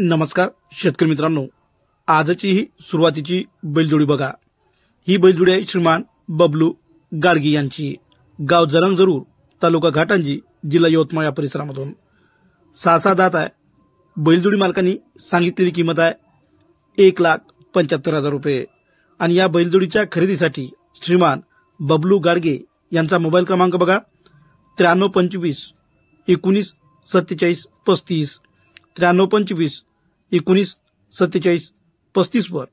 नमस्कार शेतकरी मित्रांनो, आजची ही सुरुवातीची बैलजोडी बघा। ही बैलजोडी आहे श्रीमान बबलू गाडगे यांची, गाव जरंग जरूर, तालुका घाटंजी, जिल्हा यवतमाळ या परिसरामधून। 6 दात आहे। बैलजोडी मालकांनी सांगितलेली किंमत आहे 1,75,000 रुपये आणि या बैलजोडीच्या खरेदीसाठी श्रीमान बबलू गाडगे यांचा मोबाईल क्रमांक बघा 9325 19 47 35 9325 19 47 35 वर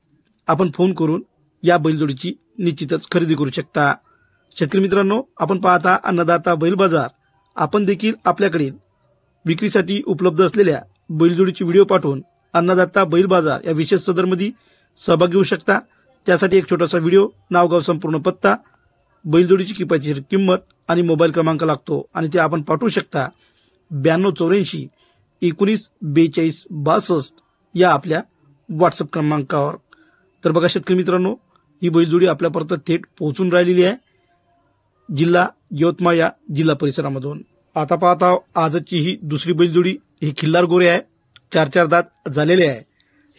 आपण फोन करून या बैलजोडीची निश्चितच खरेदी करू शकता। शेतकरी मित्रांनो, आपण पाहता अन्नदाता बैल बाजार। आपण देखील आपल्याकडे विक्रीसाठी उपलब्ध असलेल्या बैलजोडीची व्हिडिओ पाठवून अन्नदाता बैल बाजार या विशेष सदरमध्ये सहभागी होऊ शकता। त्यासाठी एक छोटासा व्हिडिओ, नाव गाव संपूर्ण पत्ता, बैलजोडीची किंमत आणि मोबाईल क्रमांक लागतो आणि ते आपण पाठवू शकता 9284 19 42 62 या आपल्या व्हॉट्सअप क्रमांकावर। तर बघा शेतकरी मित्रांनो, ही बैलजोडी आपल्यापर्यंत थेट पोहोचून राहिलेली आहे जिल्हा यवतमाळ या जिल्हा परिसरामधून। आता पाहता आजची ही दुसरी बैलजोडी, ही खिल्लार गोरे आहे। 4 दात झालेले आहे।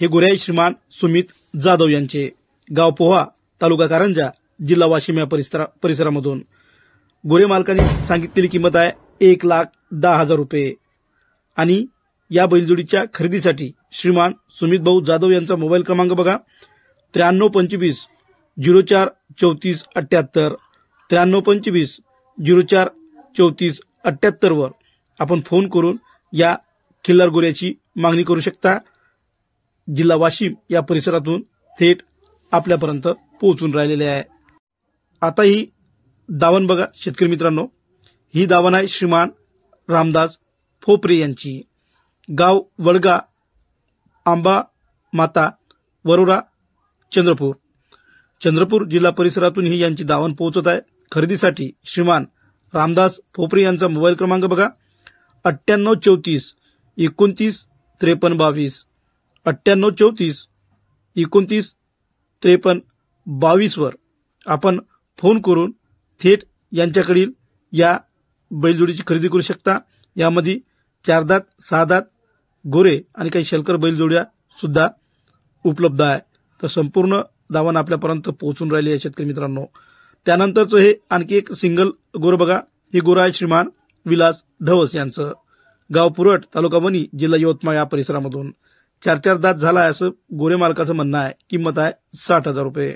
हे गोरे आहे श्रीमान सुमित जाधव यांचे, गाव पोहा, तालुका कारंजा, जिल्हा वाशिम या परिसरामधून। गोरे मालकांनी सांगितलेली किंमत आहे 1,10,000 रुपये आणि या बैलजोडीच्या खरेदीसाठी श्रीमान सुमित भाऊ जाधव यांचा मोबाईल क्रमांक बघा 9325 04 34 78 9325 04 34 78 वर आपण फोन करून या खिल्लार गोऱ्याची मागणी करू शकता। जिल्हा वाशिम या परिसरातून थेट आपल्यापर्यंत पोहोचून राहिलेले आहे। आता ही दावण बघा शेतकरी मित्रांनो, ही दावण आहे श्रीमान रामदास फोपरे यांची, गाव वडगा, आंबा माता, वरोरा, चंद्रपूर जिल्हा परिसरातून ही यांची दावण पोहोचत आहे। खरेदीसाठी श्रीमान रामदास फोपरे यांचा मोबाईल क्रमांक बघा 9834 29 53 22 9834 29 53 22 वर आपण फोन करून थेट यांच्याकडील या बैलजोडीची खरेदी करू शकता। यामध्ये 4 दात 6 दात गोरे आणि काही शलकर बैलजोड्या सुद्धा उपलब्ध आहे। तर संपूर्ण दावण आपल्यापर्यंत पोहोचून राहिली आहे शेतकरी मित्रांनो। त्यानंतरचं हे आणखी एक सिंगल गोरं बघा। हे गोरं आहे श्रीमान विलास ढवस यांचं, गाव पुरट, तालुका वणी, जिल्हा यवतमाळ या परिसरामधून। 4 दात झाला आहे असं गोरे मालकाचं म्हणणं आहे। किंमत आहे 60,000 रुपये।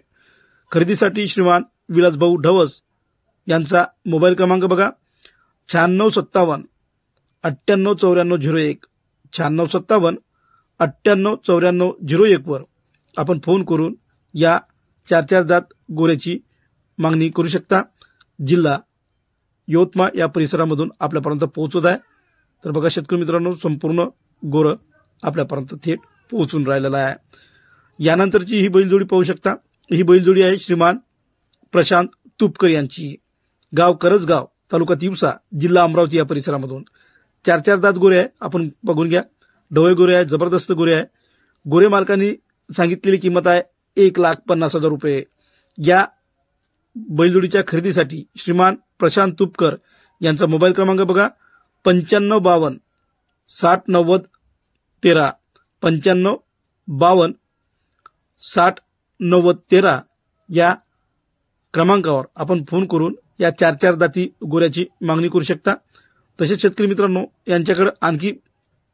खरेदीसाठी श्रीमान विलास भाऊ ढवस यांचा मोबाईल क्रमांक बघा 9657 989401 9657 989401 वर आपण फोन करून या 4 दात गोऱ्याची मागणी करू शकता। जिल्हा यवतमाळ या परिसरामधून आपल्यापर्यंत पोहोचत आहे। तर बघा शेतकरी मित्रांनो, संपूर्ण गोरं आपल्यापर्यंत थेट पोहोचून राहिलेला आहे। यानंतरची ही बैलजोडी पाहू शकता। ही बैलजोडी आहे श्रीमान प्रशांत तुपकर यांची, गाव करजगाव, तालुका तिवसा, जिल्हा अमरावती या परिसरामधून। 4 दात गोरे आहे, आपण बघून घ्या। ढवळे गोरे आहे, जबरदस्त गोरे आहे। गोरे मालकांनी सांगितलेली किंमत आहे 1,50,000 रुपये। या बैलजोडीच्या खरेदीसाठी श्रीमान प्रशांत तुपकर यांचा मोबाईल क्रमांक बघा 9552 6090 13 9552 6090 13 या क्रमांकावर आपण फोन करून या 4 दाती गोऱ्याची मागणी करू शकता। तसेच शेतकरी मित्रांनो, यांच्याकडे आणखी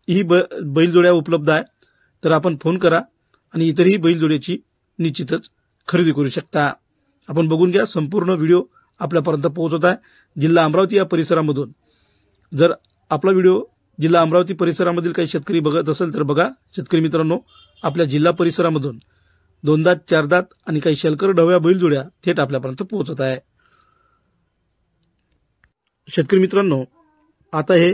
ही बैलजोड्या उपलब्ध आहे। तर आपण फोन करा आणि इतरही बैलजोड्याची निश्चितच खरेदी करू शकता। आपण बघून घ्या, संपूर्ण व्हिडिओ आपल्यापर्यंत पोहोचत आहे जिल्हा अमरावती या परिसरामधून। जर आपला व्हिडिओ जिल्हा अमरावती परिसरामधील काही शेतकरी बघत असेल तर बघा शेतकरी मित्रांनो, आपल्या जिल्हा परिसरामधून 2 दात 4 दात आणि काही शलकर ढवळ्या बैलजोड्या थेट आपल्यापर्यंत पोहोचत आहे। शेतकरी मित्रांनो, आता हे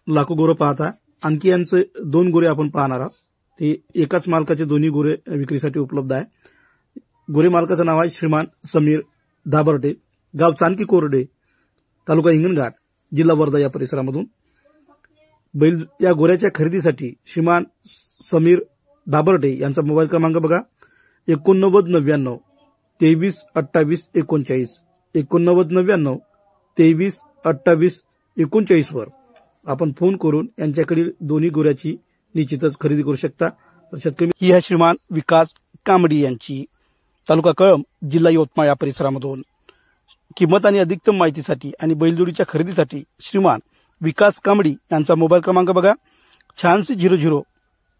लाखो गोरे पाहता, आणखी यांचे 2 गोरे आपण पाहणार आहोत। ते एकाच मालकाचे दोन्ही गोरे विक्रीसाठी उपलब्ध आहे। गोरे मालकाचं नाव आहे श्रीमान समीर धाबर्डे, गाव चांदकी कोरडे, तालुका हिंगणघाट, जिल्हा वर्धा या परिसरामधून। या गोऱ्याच्या खरेदीसाठी श्रीमान समीर धाबर्डे यांचा मोबाईल क्रमांक बघा 8999 23 28 39 8999 23 28 39 वर आपण फोन करून यांच्याकडील दोन्ही गोऱ्याची निश्चितच खरेदी करू शकता। तर शेतकरी ही आहे श्रीमान विकास कांबडी यांची, तालुका कळंब, जिल्हा यवतमाळ या परिसरामधून। किंमत आणि अधिकतम माहितीसाठी आणि बैलजोडीच्या खरेदीसाठी श्रीमान विकास कांबडी यांचा मोबाईल क्रमांक बघा 8600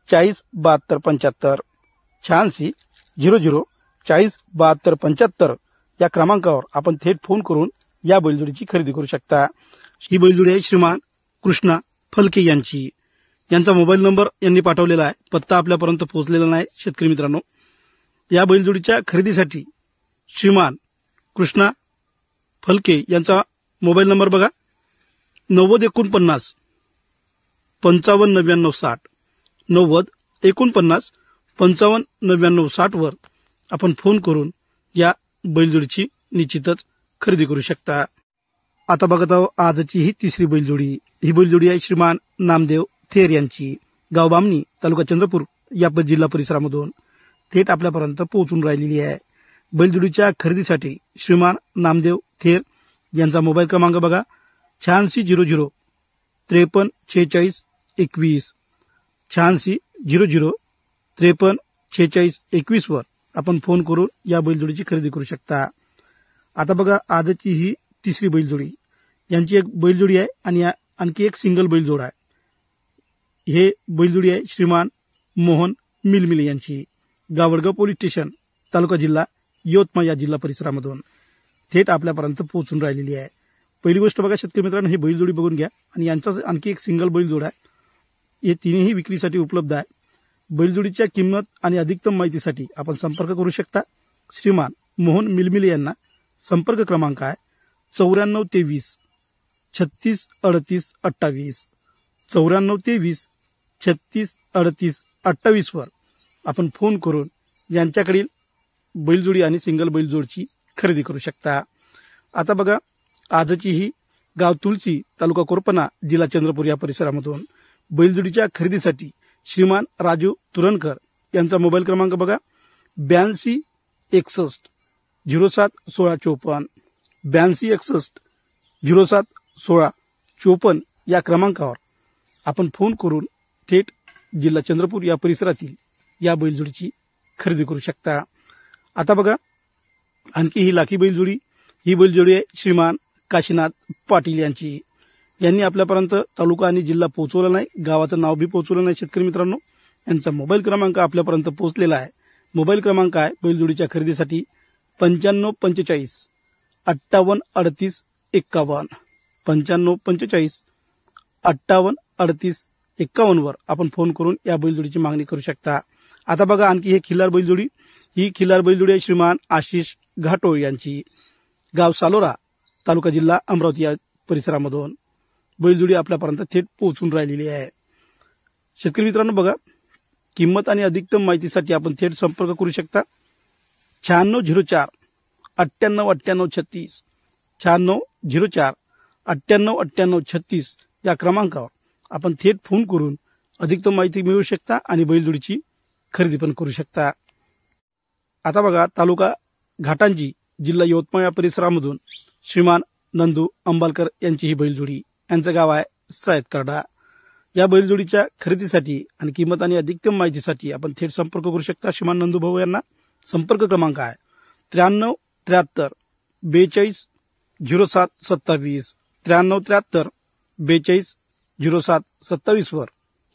40 72 75 8600 40 72 75 या क्रमांकावर आपण थेट फोन करून या बैलजोडीची खरेदी करू शकता। ही बैलजोडी आहे श्रीमान कृष्णा फलके यांची, यांचा मोबाईल नंबर यांनी पाठवलेला आहे, पत्ता आपल्यापर्यंत पोहोचलेला नाही। शेतकरी मित्रांनो, या बैलजोडीच्या खरेदीसाठी श्रीमान कृष्णा फलके यांचा मोबाईल नंबर बघा 9049 55 99 60 9049 55 99 60 वर आपण फोन करून या बैलजोडीची निश्चितच खरेदी करू शकता। आता बघत आहोत आजची ही तिसरी बैलजोडी। ही बैलजोडी आहे श्रीमान नामदेव थेर यांची, गाव बामणी, तालुका चंद्रपूर या जिल्हा परिसरामधून थेट आपल्यापर्यंत पोहोचून राहिलेली आहे। बैलजोडीच्या खरेदीसाठी श्रीमान नामदेव थेर यांचा मोबाईल क्रमांक बघा 8600 53 46 21 8600 53 46 21 वर आपण फोन करून या बैलजोडीची खरेदी करू शकता। आता बघा आजची ही तिसरी बैलजोडी, यांची एक बैलजोडी आहे आणि आणखी एक सिंगल बैलजोड आहे। हे बैलजोडी आहे श्रीमान मोहन मिलमिले यांची, गावडगाव पोलीस स्टेशन, तालुका जिल्हा यवतमाळ या जिल्हा परिसरामधून थेट आपल्यापर्यंत पोहोचून राहिलेली आहे। पहिली गोष्ट बघा शेतकरी मित्रांनो, ही बैलजोडी बघून घ्या आणि यांचा आणखी एक सिंगल बैलजोड आहे, हे तिन्ही विक्रीसाठी उपलब्ध आहे। बैलजोडीच्या किंमत आणि अधिकतम माहितीसाठी आपण संपर्क करू शकता श्रीमान मोहन मिलमिले यांना। संपर्क क्रमांक आहे 9423 36 38 28 9423 36 38 28 वर आपण फोन करून यांच्याकडील बैलजोडी आणि सिंगल बैलजोडची खरेदी करू शकता। आता बघा आजची ही गाव तुळशी, तालुका कोरपना, जिल्हा चंद्रपूर या परिसरामधून बैलजोडीच्या खरेदीसाठी श्रीमान राजू तुरणकर यांचा मोबाईल क्रमांक बघा 82 61 07 16 54 82 61 07 16 54 या क्रमांकावर आपण फोन करून थेट जिल्हा चंद्रपूर या परिसरातील या बैलजोडीची खरेदी करू शकता। आता बघा आणखी ही लाखी बैलजोडी, ही बैलजोडी आहे श्रीमान काशीनाथ पाटील यांची, यांनी आपल्यापर्यंत तालुका आणि जिल्हा पोहोचवला नाही, गावाचं नाव बी पोहोचवलं नाही। शेतकरी मित्रांनो, यांचा मोबाईल क्रमांक आपल्यापर्यंत पोहोचलेला आहे। मोबाईल क्रमांक आहे बैलजोडीच्या खरेदीसाठी 95 45 58 38 51 95 45 58 38 51 वर आपण फोन करून या बैलजोडीची मागणी करू शकता। आता बघा आणखी हे खिल्लार बैलजोडी, ही खिल्लार बैलजोडी आहे श्रीमान आशिष घाटोळ यांची, गाव सालोरा, तालुका जिल्हा अमरावती या परिसरामधून बैलजोडी आपल्यापर्यंत थेट पोहोचून राहिलेली आहे। शेतकरी मित्रांनो बघा, किंमत आणि अधिकतम माहितीसाठी आपण थेट संपर्क करू शकता 9604 98 98 36 9604 98 98 36 या क्रमांकावर आपण थेट फोन करून अधिकतम माहिती मिळवू शकता आणि बैलजोडीची खरेदी पण करू शकता। आता बघा तालुका घाटांजी, जिल्हा यवतमाळ या परिसरामधून श्रीमान नंदू अंबालकर यांची ही बैलजोडी, यांचं गाव आहे सायतकरडा। या बैलजोडीच्या खरेदीसाठी आणि किंमत आणि अधिकतम माहितीसाठी आपण थेट संपर्क करू शकता श्रीमान नंदू भाऊ यांना। संपर्क क्रमांक आहे 93 73 42 07 27 93 73 42 07 27 वर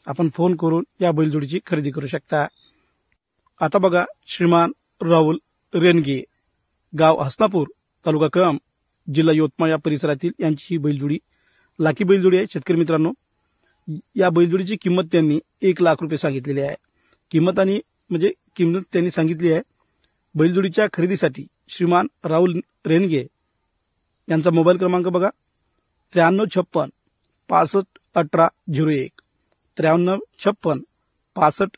आपण फोन करून या बैलजोडीची खरेदी करू शकता। आता बघा श्रीमान राहुल रेनगे, गाव हसनापूर, तालुका कळंब, जिल्हा यवतमाळ या परिसरातील यांची ही बैलजोडी लाखी बैलजोडी आहे। शेतकरी मित्रांनो, या बैलजोडीची किंमत त्यांनी 1 लाख रुपये सांगितलेली आहे। किंमत त्यांनी सांगितली आहे। बैलजोडीच्या खरेदीसाठी श्रीमान राहुल रेनगे यांचा मोबाईल क्रमांक बघा 93 56 65 18 01 93 56 65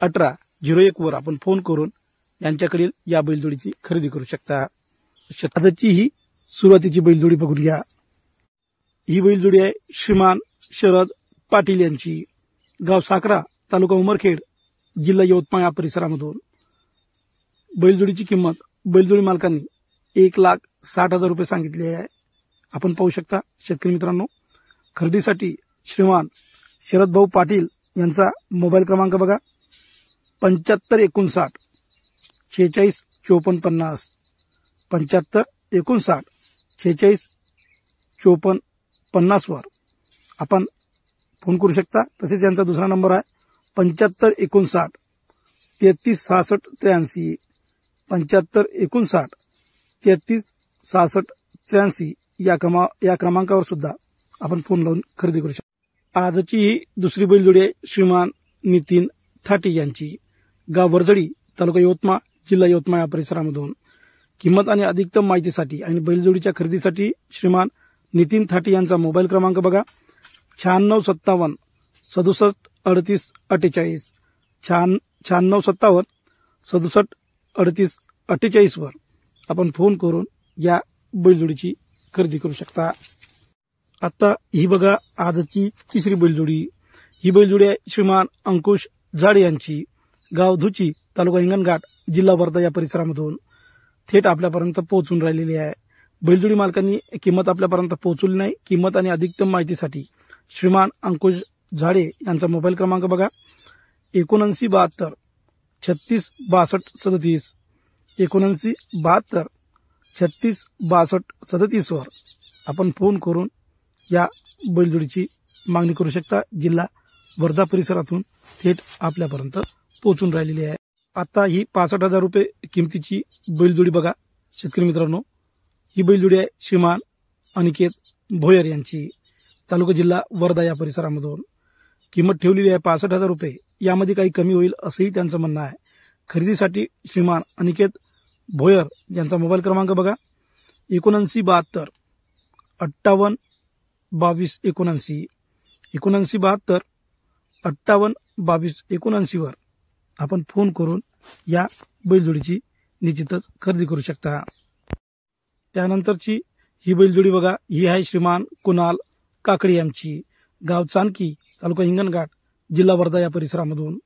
18 01 वर आपण फोन करून यांच्याकडील या बैलजोडीची खरेदी करू शकता। आजची ही सुरुवातीची बैलजोडी बघून घ्या। ही बैलजोडी आहे श्रीमान शरद पाटील यांची, गाव साकरा, तालुका उमरखेड, जिल्हा यवतमाळ या परिसरामधून बैलजोडीची किंमत बैलजोडी मालकांनी 1,60,000 रुपये सांगितली आहे। आपण पाहू शकता शेतकरी मित्रांनो, खरेदीसाठी श्रीमान शरद भाऊ पाटील यांचा मोबाईल क्रमांक बघा 7559 46 54 50 7559 46 54 50 वर आपण फोन करू शकता। तसेच यांचा दुसरा नंबर आहे 7559 33 66 83 7559 33 66 83 या क्रमांकावर सुद्धा आपण फोन लावून खरेदी करू शकता। आजची ही दुसरी बैलजोडी आहे श्रीमान नितीन थाटे यांची, गाव वरजडी, तालुका यवतमाळ, जिल्हा यवतमाळ या परिसरामधून। किंमत आणि अधिकतम माहितीसाठी आणि बैलजोडीच्या खरेदीसाठी श्रीमान नितीन थाटे यांचा मोबाईल क्रमांक बघा 9657 67 38 48 9657 67 38 48 वर आपण फोन करून या बैलजोडीची खरेदी करू शकता। आता ही बघा आजची तिसरी बैलजोडी। ही बैलजोडी आहे श्रीमान अंकुश झाडे यांची, गाव धुची, तालुका हिंगणघाट, जिल्हा वर्धा या परिसरामधून थेट आपल्यापर्यंत पोहोचून राहिलेली आहे। बैलजोडी मालकांनी किंमत आपल्यापर्यंत पोहोचवली नाही। किंमत आणि अधिकतम माहितीसाठी श्रीमान अंकुश झाडे यांचा मोबाईल क्रमांक बघा 7972 36 62 37 7972 36 62 37 वर आपण फोन करून या बैलजोडीची मागणी करू शकता। जिल्हा वर्धा परिसरातून थेट आपल्यापर्यंत पोहोचून राहिलेली आहे। आता ही 65,000 रुपये किमतीची बैलजोडी बघा शेतकरी मित्रांनो। ही बैलजोडी आहे श्रीमान अनिकेत भोयर यांची, तालुका जिल्हा वर्धा या परिसरामधून। किंमत ठेवलेली आहे 65,000 रुपये। यामध्ये काही कमी होईल असंही त्यांचं म्हणणं आहे। खरेदीसाठी श्रीमान अनिकेत भोयर यांचा मोबाईल क्रमांक बघा 7972 58 22 79 7972 58 22 79 वर आपण फोन करून या बैलजोडीची निश्चितच खरेदी करू शकता। त्यानंतरची ही बैलजोडी बघा, ही आहे श्रीमान कुणाल काकडे यांची, गाव चांदकी, तालुका हिंगणघाट, जिल्हा वर्धा या परिसरामधून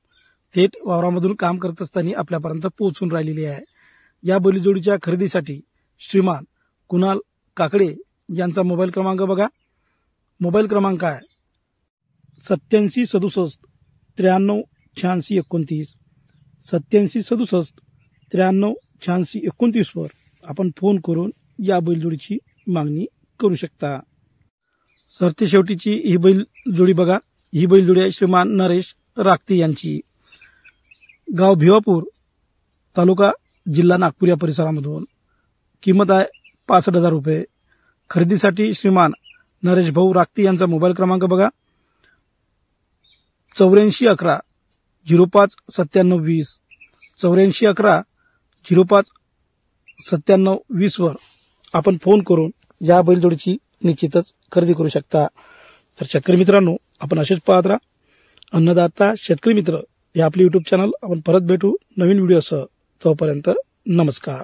थेट वावरामधून काम करत असताना आपल्यापर्यंत पोहोचून राहिलेली आहे। या बैलजोडीच्या खरेदीसाठी श्रीमान कुणाल काकडे यांचा मोबाईल क्रमांक बघा। मोबाईल क्रमांक आहे 87 67 93 86 29 87 67 93 86 29 वर आपण फोन करून या बैलजोडीची मागणी करू शकता। सरते शेवटीची ही बैलजोडी बघा। ही बैलजोडी आहे श्रीमान नरेश राक्ते यांची, गाव भिवापूर, तालुका जिल्हा नागपूर या परिसरामधून। किंमत आहे 65,000 रुपये। खरेदीसाठी श्रीमान नरेश भाऊ राक्ते यांचा मोबाईल क्रमांक बघा 8411 05 97 20 8411 05 97 20 वर आपण फोन करून या बैलजोडीची निश्चितच खरेदी करू शकता। तर शेतकरी मित्रांनो, आपण असेच पाहत राहा अन्नदाता शेतकरी मित्र हे आपले YouTube चॅनल। आपण परत भेटू नवीन व्हिडिओसह। तोपर्यंत नमस्कार।